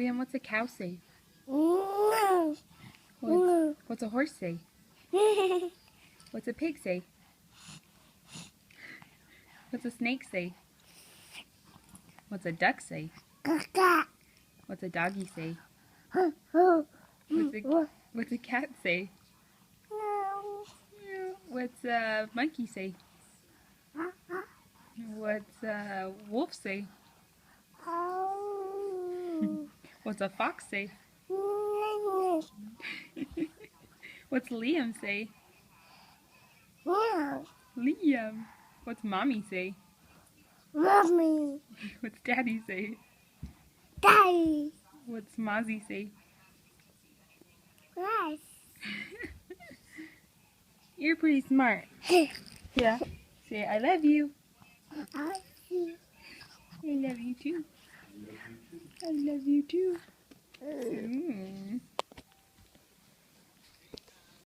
Liam, what's a cow say? No. What's a horse say? What's a pig say? What's a snake say? What's a duck say? What's a doggy say? What's a cat say? What's a monkey say? What's a wolf say? What's a fox say? What's Liam say? Liam. What's mommy say? Mommy. What's daddy say? Daddy. What's Mozzie say? Yes. You're pretty smart. Yeah. Say, I love you. I see. I love you too. I love you too.